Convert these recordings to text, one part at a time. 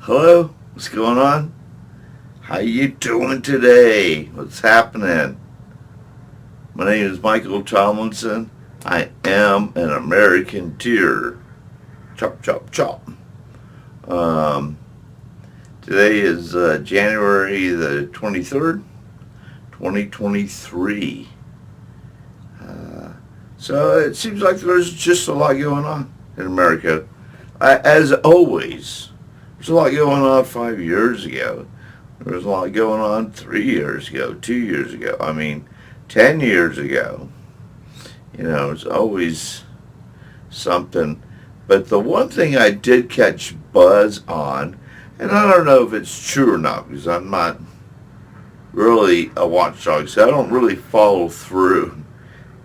Hello, what's going on? How you doing today? What's happening? My name is Michael Tomlinson. I am an Americanteer. Chop, chop, chop. Um, Today is January the 23rd, 2023. Uh, so it seems like there's just a lot going on in America. As always, there's a lot going on 5 years ago. There was a lot going on 3 years ago, 2 years ago. I mean, 10 years ago. It's always something. But the one thing I did catch buzz on, and I don't know if it's true or not because I'm not really a watchdog, so I don't really follow through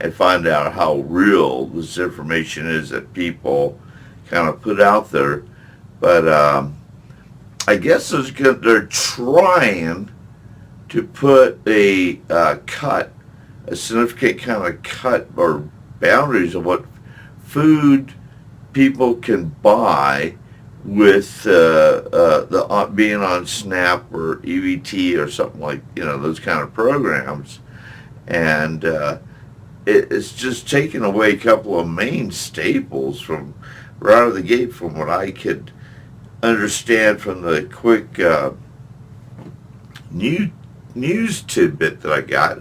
and find out how real this information is that people kind of put out there. But I guess they're trying to put a significant kind of cut or boundaries of what food people can buy with being on SNAP or EBT or something like those kind of programs, and it's just taken away a couple of main staples from right out of the gate, from what I could understand from the quick new news tidbit that I got,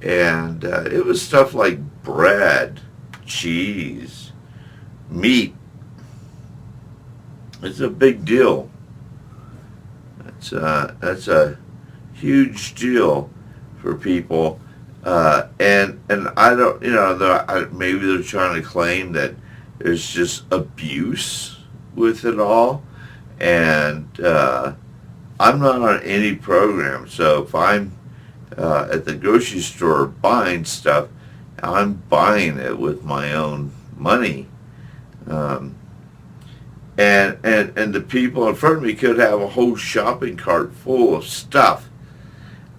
and it was stuff like bread, cheese, meat. It's a big deal. That's a huge deal for people, and I don't, maybe they're trying to claim that there's just abuse with it all, and I'm not on any program, so if I'm at the grocery store buying stuff, I'm buying it with my own money. Um, and the people in front of me could have a whole shopping cart full of stuff,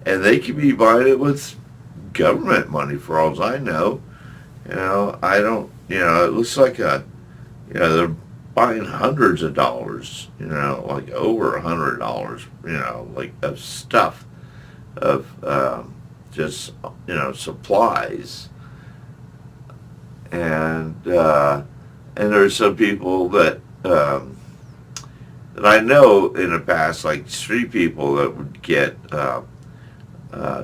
and they could be buying it with government money for all I know. I don't, it looks like they're buying hundreds of dollars, like over $100, like of stuff, of just, supplies. And there's some people that I know in the past, like 3 people that would get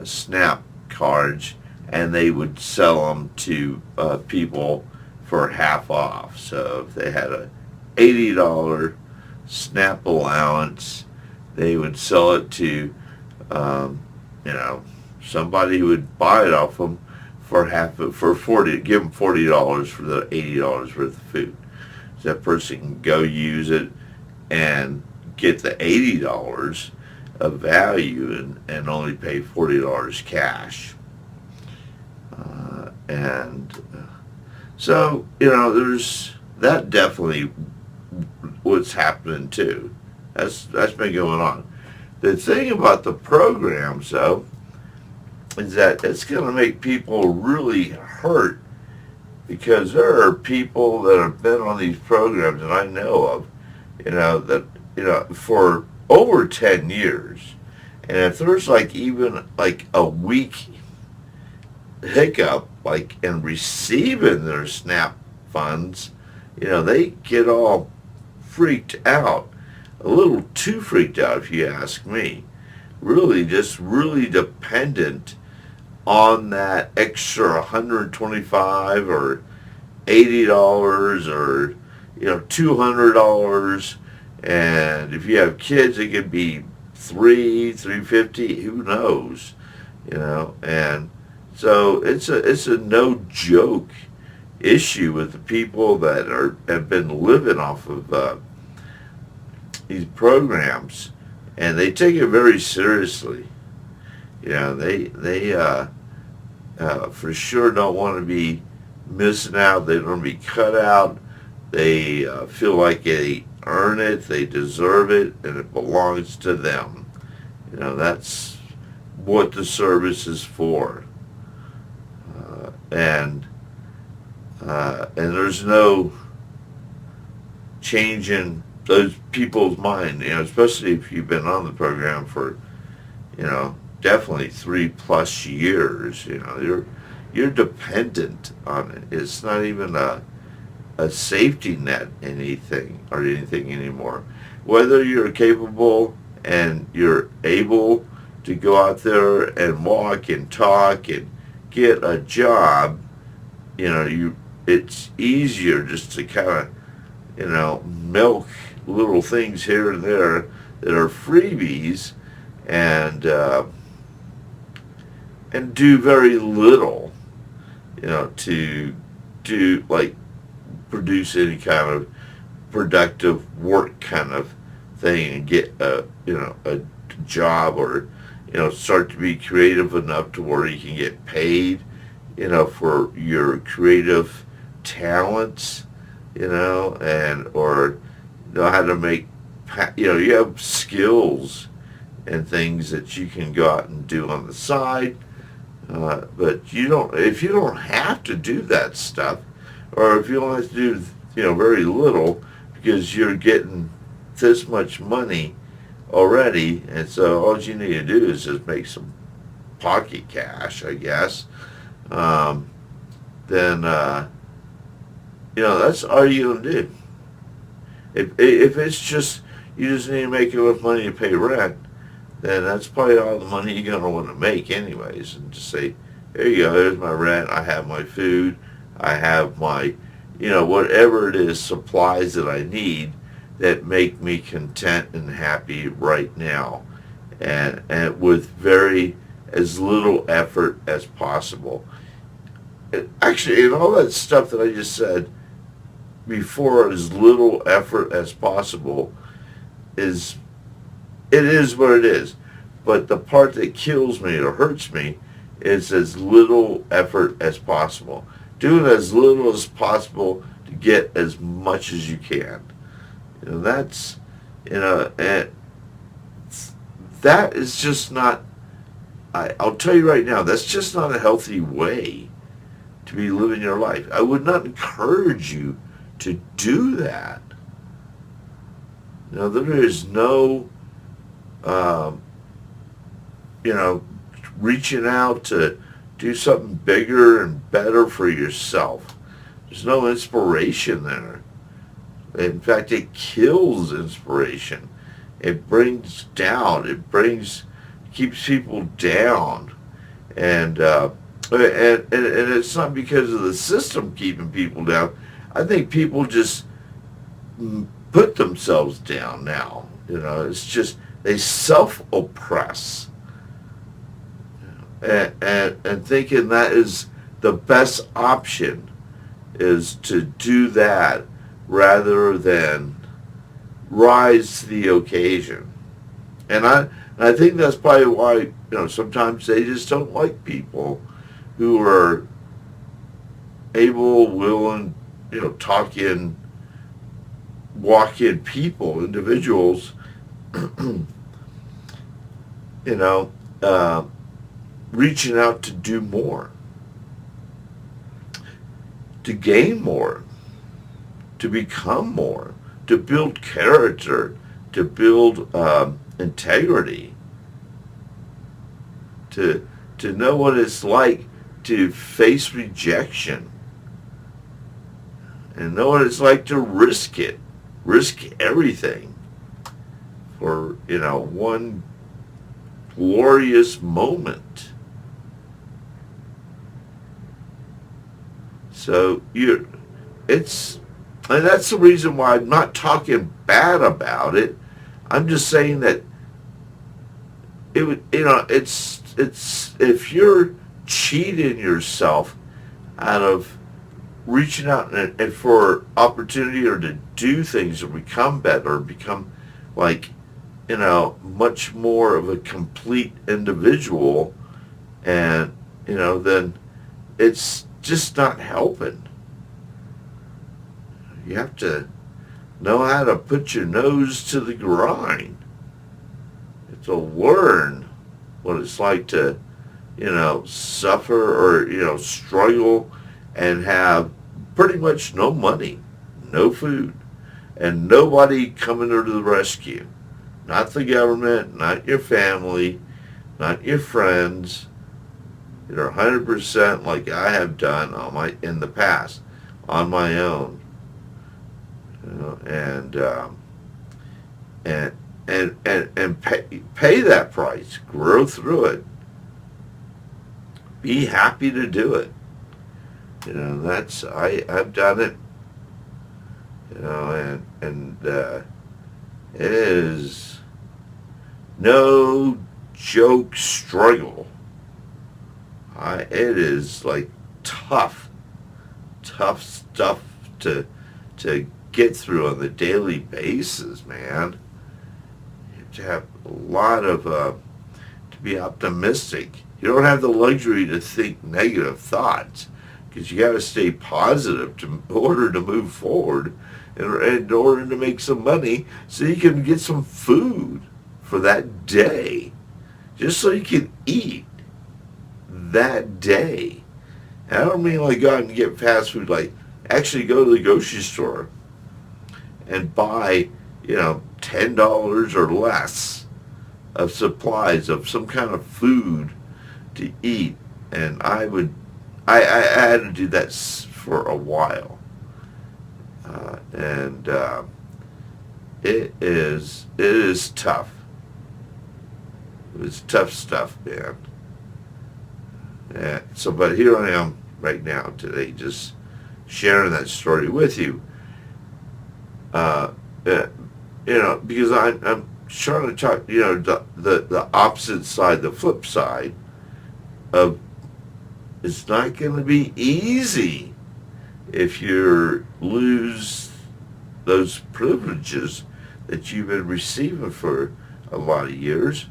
SNAP cards, and they would sell them to people for half off. So if they had a $80 SNAP allowance, they would sell it to um, somebody who would buy it off them for for 40, give them $40 for the $80 worth of food. So that person can go use it and get the $80 of value, and only pay $40 cash. And so, there's that definitely what's happening too. That's been going on. The thing about the programs, though, is that it's going to make people really hurt, because there are people that have been on these programs that I know of, for over 10 years. And if there's like even like a week hiccup, like in receiving their SNAP funds, they get all freaked out. A little too freaked out, if you ask me. Really, just really dependent on that extra 125 or $80 or $200, and if you have kids, it could be 350, who knows, and so it's a no joke issue with the people that have been living off of these programs, and they take it very seriously. They for sure don't want to be missing out. They don't want to be cut out. They feel like they earn it, they deserve it, and it belongs to them. That's what the service is for. And there's no changing those people's mind, especially if you've been on the program for, definitely 3+ years, you're dependent on it. It's not even a safety net anything anymore. Whether you're capable and you're able to go out there and walk and talk and get a job, it's easier just to kind of, milk little things here and there that are freebies and do very little, to do like produce any kind of productive work kind of thing and get a job, or start to be creative enough to where you can get paid for your creative talents, and or know how to make you have skills and things that you can go out and do on the side, but if you don't have to do that stuff, or if you don't have to do very little because you're getting this much money already, and so all you need to do is just make some pocket cash, I guess, then that's all you're gonna do. If it's just you just need to make enough money to pay rent, then that's probably all the money you're gonna want to make anyways, and just say, there you go, there's my rent, I have my food, I have my whatever it is, supplies that I need that make me content and happy right now, and with as little effort as possible. Actually, and all that stuff that I just said before, as little effort as possible, it is what it is. But the part that kills me or hurts me is as little effort as possible. Do as little as possible to get as much as you can. That's, and that is just not, I'll tell you right now, that's just not a healthy way to be living your life. I would not encourage you to do that. There is no, reaching out to do something bigger and better for yourself. There's no inspiration there. In fact, it kills inspiration. It brings down. Keeps people down, and it's not because of the system keeping people down. I think people just put themselves down now. It's just they self-oppress, and thinking that is the best option is to do that rather than rise to the occasion. And I think that's probably why sometimes they just don't like people who are able, willing, talking, walk-in people, individuals, reaching out to do more, to gain more, to become more, to build character, to build integrity, to know what it's like to face rejection, and know what it's like to risk everything for one glorious moment. So and that's the reason why I'm not talking bad about it. I'm just saying that it would, it's if you're cheating yourself out of reaching out and for opportunity, or to do things, or become better, become like, much more of a complete individual, and, then it's just not helping. You have to know how to put your nose to the grind. To learn what it's like to, suffer or, struggle and have pretty much no money, no food, and nobody coming to the rescue. Not the government, not your family, not your friends. You're 100% like I have done in the past on my own. You know, and pay that price. Grow through it. Be happy to do it. You know, I've done it. You know, and it is no joke struggle. It is like tough stuff to get through on the daily basis, man. You have to have a lot of to be optimistic. You don't have the luxury to think negative thoughts because you got to stay positive in order to move forward, in order to make some money so you can get some food for that day, just so you can eat that day. And I don't mean like go out and get fast food, like actually go to the grocery store and buy, $10 or less of supplies of some kind of food to eat. And I had to do that for a while. And it is tough. It's tough stuff, man. But here I am right now today, just sharing that story with you. Because I'm trying to talk, the opposite side, the flip side of it's not going to be easy if you lose those privileges that you've been receiving for a lot of years.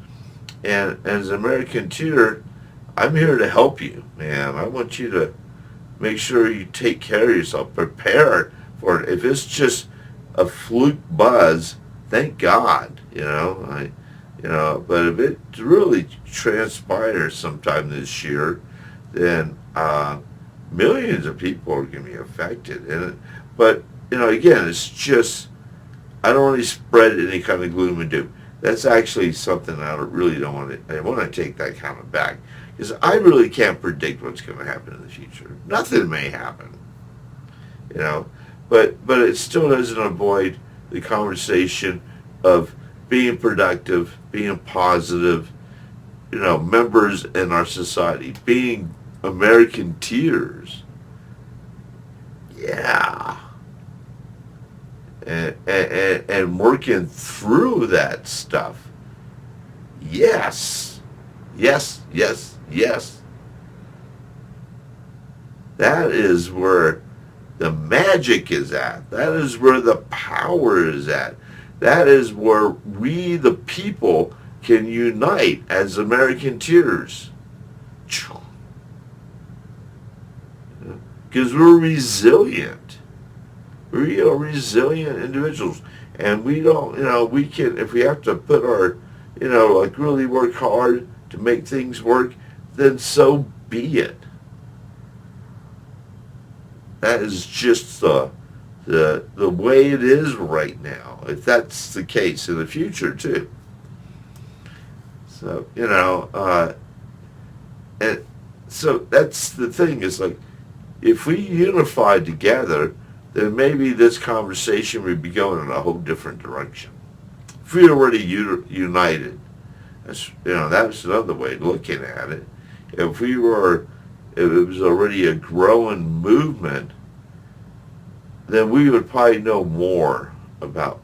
And as an Americanteer, I'm here to help you, man. I want you to make sure you take care of yourself. Prepare for it. If it's just a fluke buzz, thank God, But if it really transpires sometime this year, then millions of people are going to be affected. But again, it's just, I don't want to spread any kind of gloom and doom. That's actually something I really don't want to. I want to take that comment back because I really can't predict what's going to happen in the future. Nothing may happen, but it still doesn't avoid the conversation of being productive, being positive, members in our society, being Americanteers. Yeah. And working through that stuff. Yes. Yes, yes, yes. That is where the magic is at. That is where the power is at. That is where we, the people, can unite as Americanteers. Because we're resilient. We are resilient individuals. And we don't, we can, if we have to put our, really work hard to make things work, then so be it. That is just the way it is right now, if that's the case in the future too. So, and so that's the thing, is like, if we unify together, then maybe this conversation would be going in a whole different direction. If we already united, that's another way of looking at it. If it was already a growing movement, then we would probably know more about,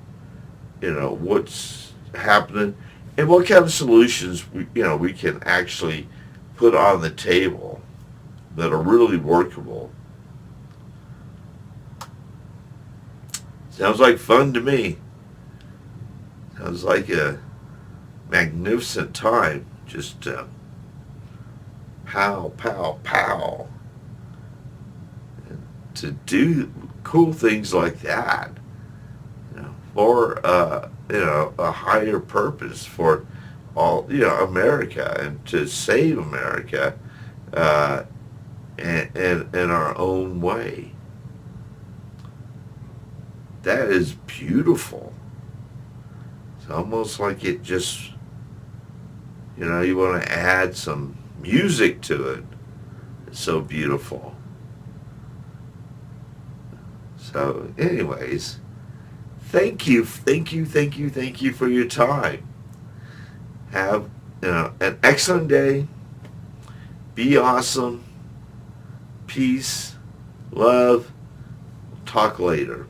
what's happening and what kind of solutions we can actually put on the table that are really workable. Sounds like fun to me. Sounds like a magnificent time. Just pow, pow, pow. And to do cool things like that, for a higher purpose for all America, and to save America in our own way. That is beautiful. It's almost like it just, you want to add some music to it. It's so beautiful. So, anyways, thank you for your time. Have an excellent day. Be awesome. Peace, love. Talk later.